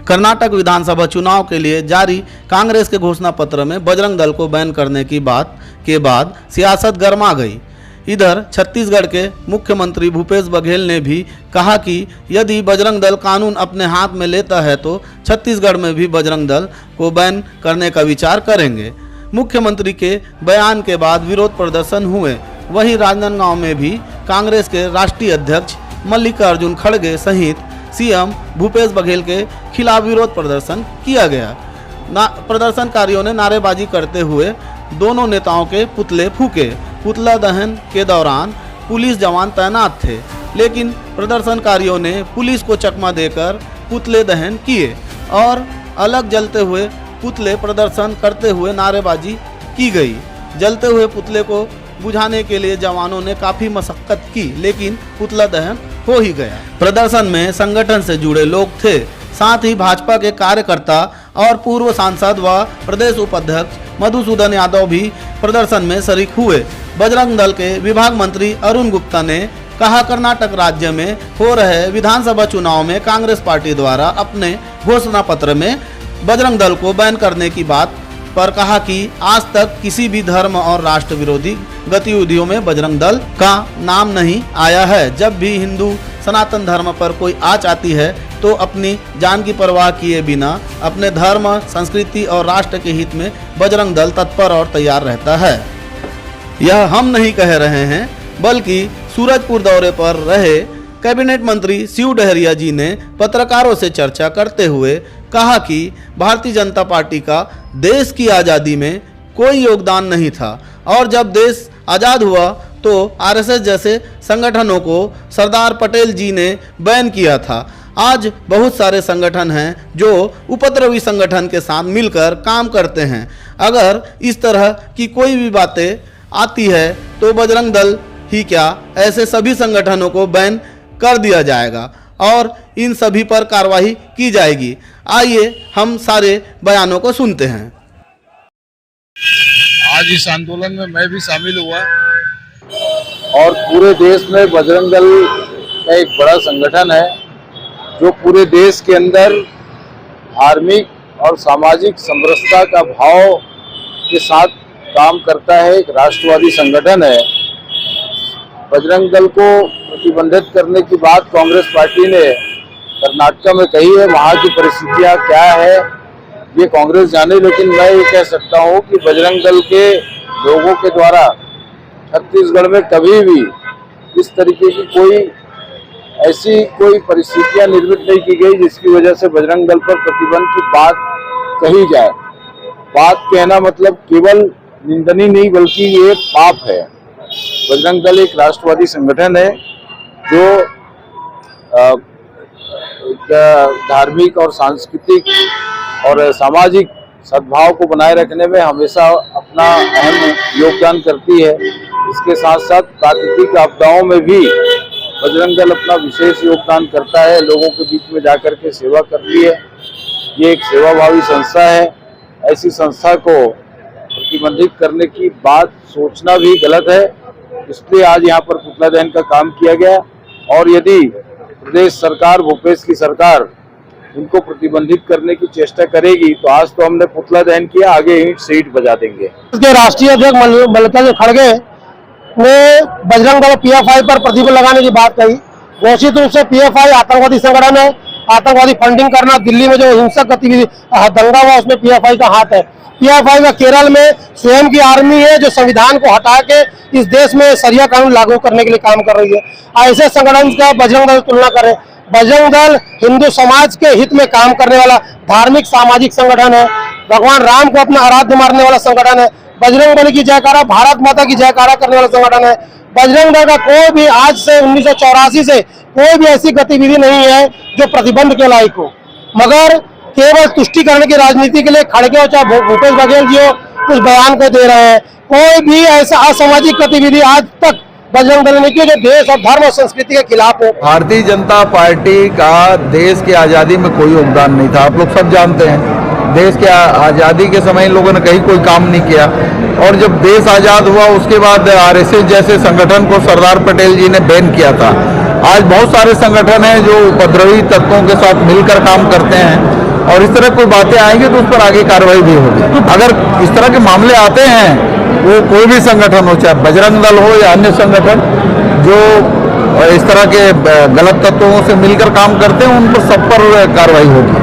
कर्नाटक विधानसभा चुनाव के लिए जारी कांग्रेस के घोषणा पत्र में बजरंग दल को बैन करने की बात के बाद सियासत गर्मा गई। इधर छत्तीसगढ़ के मुख्यमंत्री भूपेश बघेल ने भी कहा कि यदि बजरंग दल कानून अपने हाथ में लेता है तो छत्तीसगढ़ में भी बजरंग दल को बैन करने का विचार करेंगे। मुख्यमंत्री के बयान के बाद विरोध प्रदर्शन हुए। वहीं राजनांदगांव में भी कांग्रेस के राष्ट्रीय अध्यक्ष मल्लिकार्जुन खड़गे सहित सीएम भूपेश बघेल के खिलाफ विरोध प्रदर्शन किया गया। प्रदर्शनकारियों ने नारेबाजी करते हुए दोनों नेताओं के पुतले फूके। पुतला दहन के दौरान पुलिस जवान तैनात थे, लेकिन प्रदर्शनकारियों ने पुलिस को चकमा देकर पुतले दहन किए और अलग जलते हुए पुतले प्रदर्शन करते हुए नारेबाजी की गई। जलते हुए पुतले को बुझाने के लिए जवानों ने काफी मशक्कत की, लेकिन पुतला दहन हो ही गया। प्रदर्शन में संगठन से जुड़े लोग थे, साथ ही भाजपा के कार्यकर्ता और पूर्व सांसद व प्रदेश उपाध्यक्ष मधुसूदन यादव भी प्रदर्शन में शरीक हुए। बजरंग दल के विभाग मंत्री अरुण गुप्ता ने कहा, कर्नाटक राज्य में हो रहे विधानसभा चुनाव में कांग्रेस पार्टी द्वारा अपने घोषणा पत्र में बजरंग दल को बैन करने की बात पर कहा कि आज तक किसी भी धर्म और राष्ट्र विरोधी गतिविधियों में बजरंग दल का नाम नहीं आया है। जब भी हिंदू सनातन धर्म पर कोई आँच आती है तो अपनी जान की परवाह किए बिना अपने धर्म, संस्कृति और राष्ट्र के हित में बजरंग दल तत्पर और तैयार रहता है। यह हम नहीं कह रहे हैं, बल्कि सूरजपुर दौरे पर रहे कैबिनेट मंत्री शिव डहरिया जी ने पत्रकारों से चर्चा करते हुए कहा कि भारतीय जनता पार्टी का देश की आज़ादी में कोई योगदान नहीं था और जब देश आज़ाद हुआ तो आरएसएस जैसे संगठनों को सरदार पटेल जी ने बैन किया था। आज बहुत सारे संगठन हैं जो उपद्रवी संगठन के साथ मिलकर काम करते हैं। अगर इस तरह की कोई भी बातें आती है तो बजरंग दल ही क्या, ऐसे सभी संगठनों को बैन कर दिया जाएगा और इन सभी पर कार्रवाई की जाएगी। आइए हम सारे बयानों को सुनते हैं। आज इस आंदोलन में मैं भी शामिल हुआ और पूरे देश में बजरंग दल का एक बड़ा संगठन है जो पूरे देश के अंदर धार्मिक और सामाजिक समरसता का भाव के साथ काम करता है। एक राष्ट्रवादी संगठन है। बजरंग दल को प्रतिबंधित करने की बात कांग्रेस पार्टी ने कर्नाटक में कही है। वहाँ की परिस्थितियाँ क्या है ये कांग्रेस जाने, लेकिन मैं ये कह सकता हूँ कि बजरंग दल के लोगों के द्वारा छत्तीसगढ़ में कभी भी इस तरीके की कोई ऐसी कोई परिस्थितियाँ निर्मित नहीं की गई जिसकी वजह से बजरंग दल पर प्रतिबंध की बात कही जाए। बात कहना मतलब केवल निंदनीय नहीं बल्कि ये एक पाप है। बजरंग दल एक राष्ट्रवादी संगठन है जो धार्मिक और सांस्कृतिक और सामाजिक सद्भाव को बनाए रखने में हमेशा अपना अहम योगदान करती है। इसके साथ साथ प्राकृतिक आपदाओं में भी बजरंग दल अपना विशेष योगदान करता है। लोगों के बीच में जाकर के सेवा करती है। ये एक सेवाभावी संस्था है। ऐसी संस्था को प्रतिबंधित करने की बात सोचना भी गलत है। इसलिए आज यहाँ पर पुतला दहन का काम किया गया और यदि प्रदेश सरकार, भूपेश की सरकार इनको प्रतिबंधित करने की चेष्टा करेगी तो आज तो हमने पुतला दहन किया, आगे ईंट से ईंट बजा देंगे। इसके राष्ट्रीय अध्यक्ष मल्लिकार्जुन खड़गे ने बजरंग दल पीएफआई पर प्रतिबंध लगाने की बात कही। घोषित रूप से पीएफआई आतंकवादी संगठन है। आतंकवादी फंडिंग करना, दिल्ली में जो हिंसक गतिविधि दंगा हुआ उसमें पीएफआई का हाथ है। पीएफआई का केरल में स्वयं की आर्मी है जो संविधान को हटा के इस देश में शरिया कानून लागू करने के लिए काम कर रही है। ऐसे संगठन का बजरंग दल तुलना करें। बजरंग दल हिंदू समाज के हित में काम करने वाला धार्मिक सामाजिक संगठन है। भगवान राम को अपना आराध्य मानने वाला संगठन है। बजरंग बली की जयकारा, भारत माता की जयकारा करने वाला संगठन है। बजरंग दल का कोई भी आज से 1984 से कोई भी ऐसी गतिविधि नहीं है जो प्रतिबंध के लायक हो, मगर केवल तुष्टिकरण की राजनीति के लिए खड़गे हो चाहे भूपेश बघेल जी हो कुछ बयान को दे रहे हैं। कोई भी ऐसा असामाजिक गतिविधि आज तक बजरंग दल ने की जो देश और धर्म और संस्कृति के खिलाफ हो। भारतीय जनता पार्टी का देश की आज़ादी में कोई योगदान नहीं था। आप लोग सब जानते हैं देश के आज़ादी के समय इन लोगों ने कहीं कोई काम नहीं किया और जब देश आज़ाद हुआ उसके बाद आरएसएस जैसे संगठन को सरदार पटेल जी ने बैन किया था आज बहुत सारे संगठन हैं जो उपद्रवी तत्वों के साथ मिलकर काम करते हैं, और इस तरह कोई बातें आएंगी तो उस पर आगे कार्रवाई भी होगी। अगर इस तरह के मामले आते हैं, वो कोई भी संगठन हो, चाहे बजरंग दल हो या अन्य संगठन जो इस तरह के गलत तत्वों से मिलकर काम करते हैं, उन पर सब पर कार्रवाई होगी।